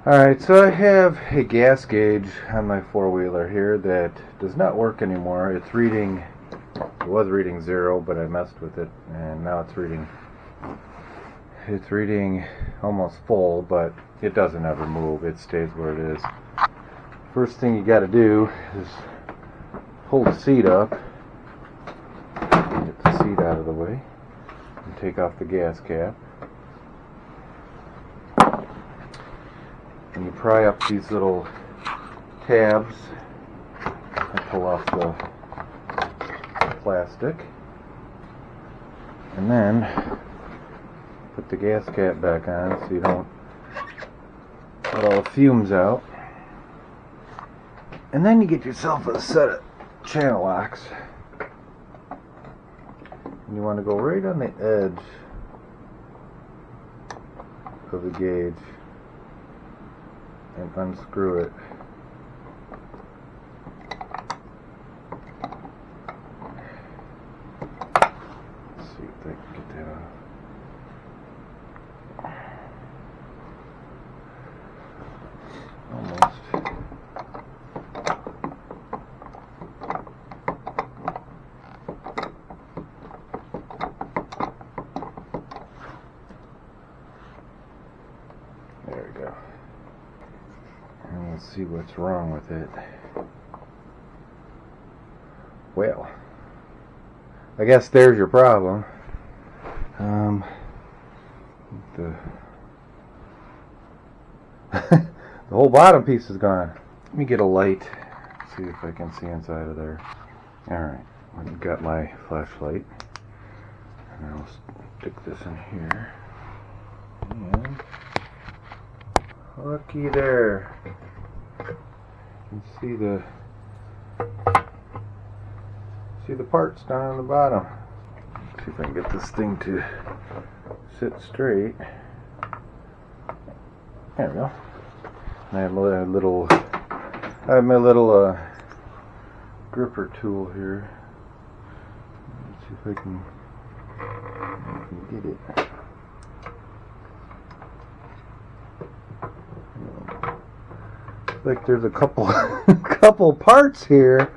Alright, so I have a gas gauge on my four-wheeler here that does not work anymore. It was reading 0, but I messed with it, and now it's reading almost full, but it doesn't ever move. It stays where it is. First thing you gotta do is pull the seat up, get the seat out of the way, and take off the gas cap. And you pry up these little tabs and pull off the plastic, and then put the gas cap back on so you don't let all the fumes out. And then you get yourself a set of channel locks, and you want to go right on the edge of the gauge and unscrew it. Let's see if I can get that off. Almost. There we go. And let's see what's wrong with it. Well, I guess there's your problem. The the whole bottom piece is gone. Let me get a light, see if I can see inside of there. Alright, I've got my flashlight, and I'll stick this in here. And looky there. You can see the parts down on the bottom. See if I can get this thing to sit straight. There we go. And I have my little gripper tool here. Let's see if I can get it. Like there's a couple couple parts here.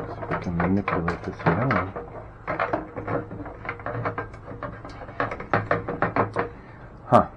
See if I can manipulate this around. Huh.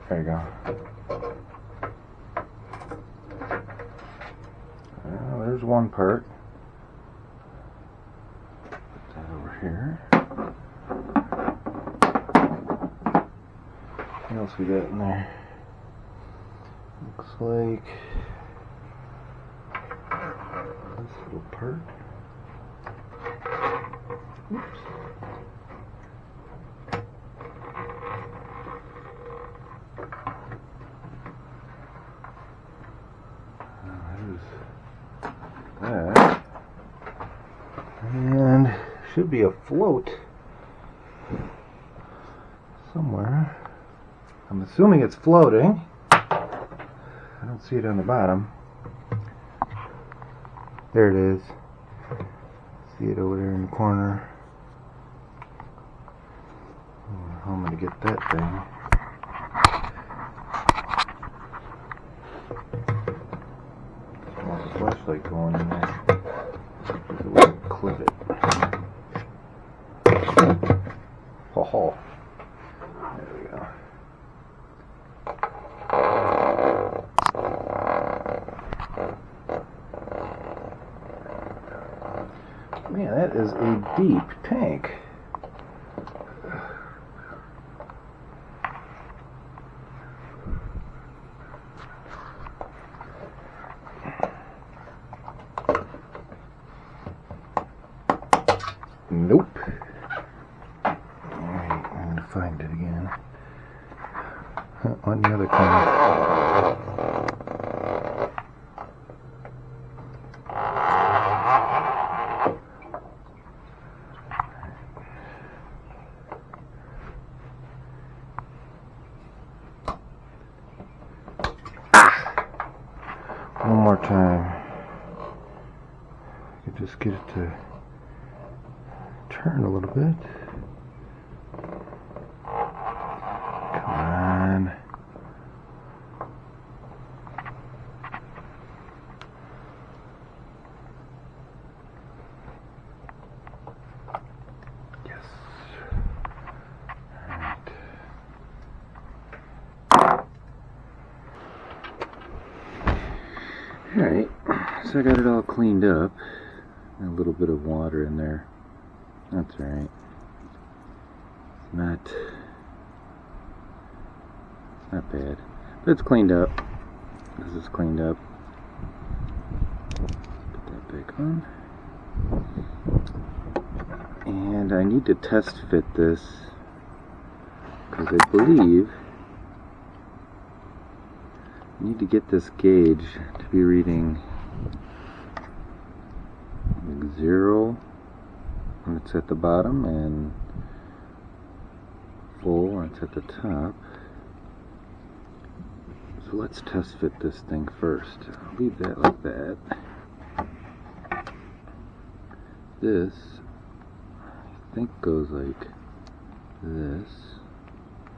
There you go. Well, there's one part. Put that over here. What else we got in there? Looks like this little part. Oops. That, and should be a float somewhere. I'm assuming it's floating. I don't see it on the bottom. There it is. See it over there in the corner. How am I going to get that thing? Flashlight going in there. There's a way to clip it. Oh, there we go. Man, that is a deep tank. Nope. Alright, I'm going to find it again. On the other corner. time. I could just get it to turn a little bit. Come on. Yes. Alright, so I got it all cleaned up. A little bit of water in there. That's alright. Not bad. But it's cleaned up. This is cleaned up. Put that back on. And I need to test fit this because I believe I need to get this gauge to be reading like 0 when it's at the bottom and full when it's at the top. So let's test fit this thing first. I'll leave that like that. This I think goes like this.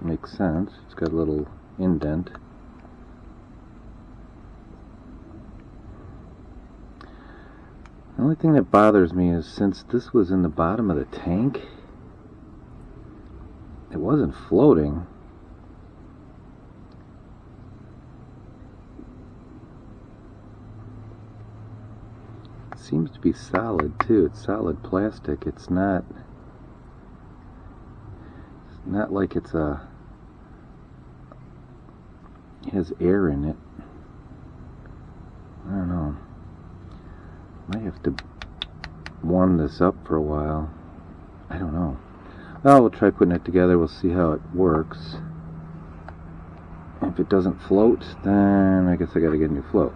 Makes sense. It's got a little indent. The only thing that bothers me is since this was in the bottom of the tank, it wasn't floating. It seems to be solid too. It's solid plastic. It's not like it has air in it. I don't know. Might have to warm this up for a while. I don't know. Well, we'll try putting it together. We'll see how it works. If it doesn't float, then I guess I gotta get a new float.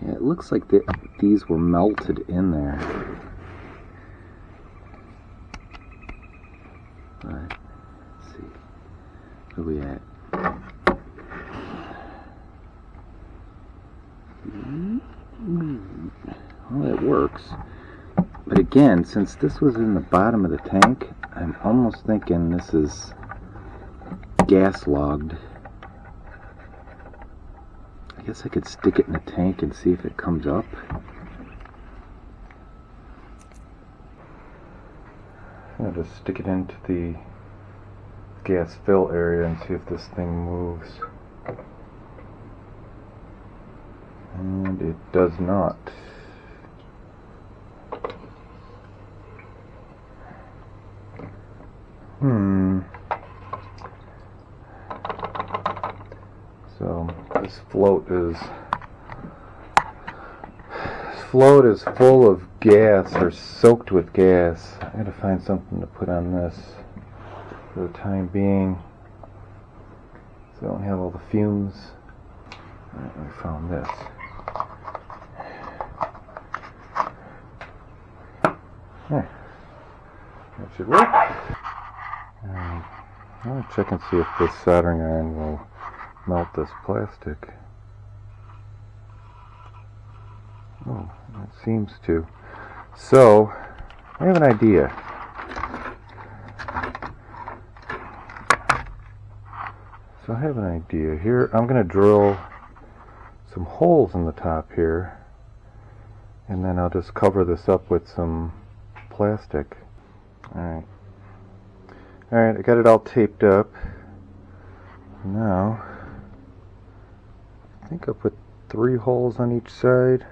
It looks like these were melted in there. But, let's see. Where are we at? Well, it works. But again, since this was in the bottom of the tank, I'm almost thinking this is gas logged. I guess I could stick it in the tank and see if it comes up. I'll just stick it into the gas fill area and see if this thing moves. And it does not. So this float is full of gas, or soaked with gas. I gotta find something to put on this for the time being, so I don't have all the fumes. Alright, I found this. There. That should work. Alright, I'll check and see if this soldering iron will melt this plastic. Oh, it seems to. So, I have an idea. Here, I'm going to drill some holes in the top here, and then I'll just cover this up with some plastic. Alright, I got it all taped up. Now, I think I'll put 3 holes on each side.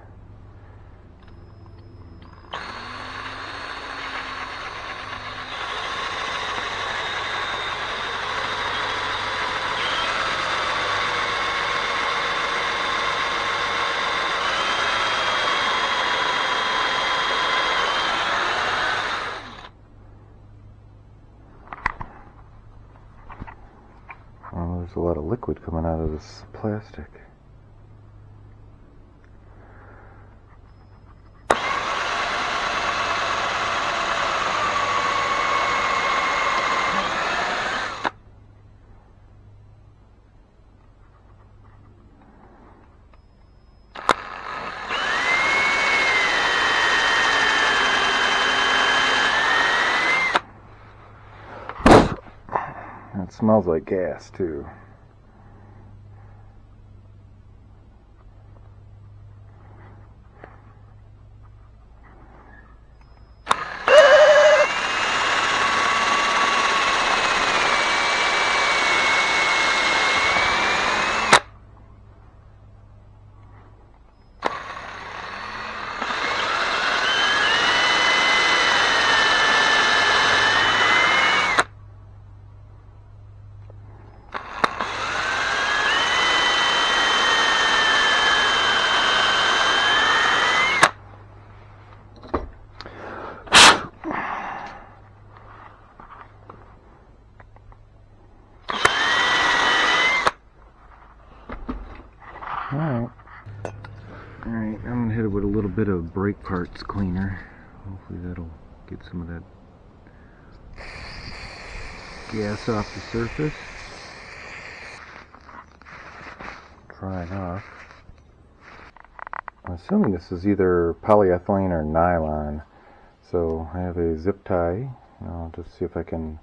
liquid coming out of this plastic. It smells like gas too. Alright, I'm going to hit it with a little bit of brake parts cleaner. Hopefully that'll get some of that gas off the surface. Dry it off. I'm assuming this is either polyethylene or nylon. So I have a zip tie. I'll just see if I can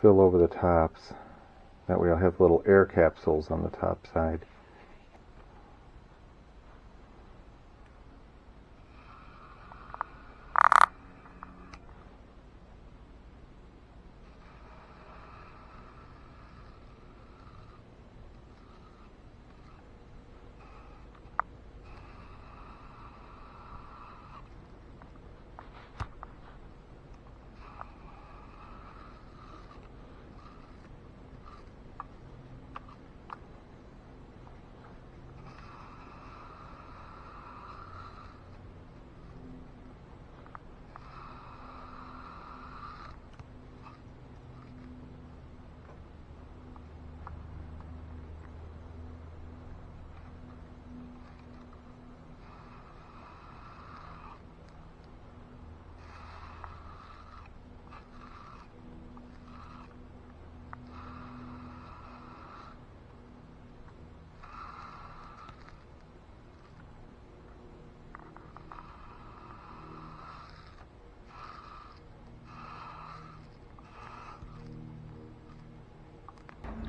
fill over the tops. That way I'll have little air capsules on the top side.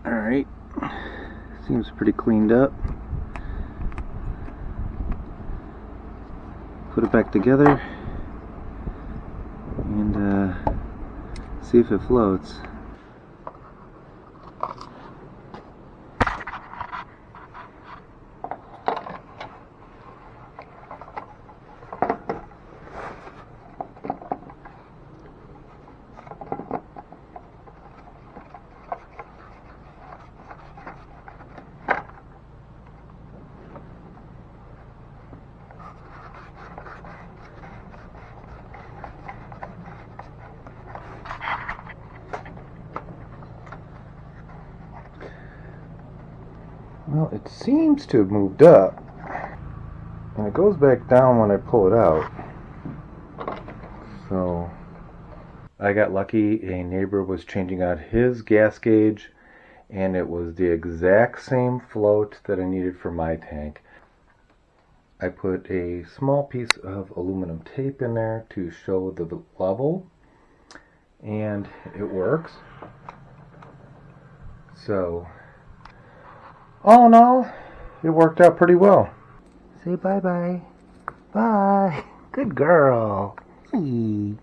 Alright, seems pretty cleaned up. Put it back together and see if it floats. Well, it seems to have moved up, and it goes back down when I pull it out. So I got lucky. A neighbor was changing out his gas gauge, and it was the exact same float that I needed for my tank. I put a small piece of aluminum tape in there to show the level, and it works. So all in all, it worked out pretty well. Say bye-bye. Bye. Good girl. Hey.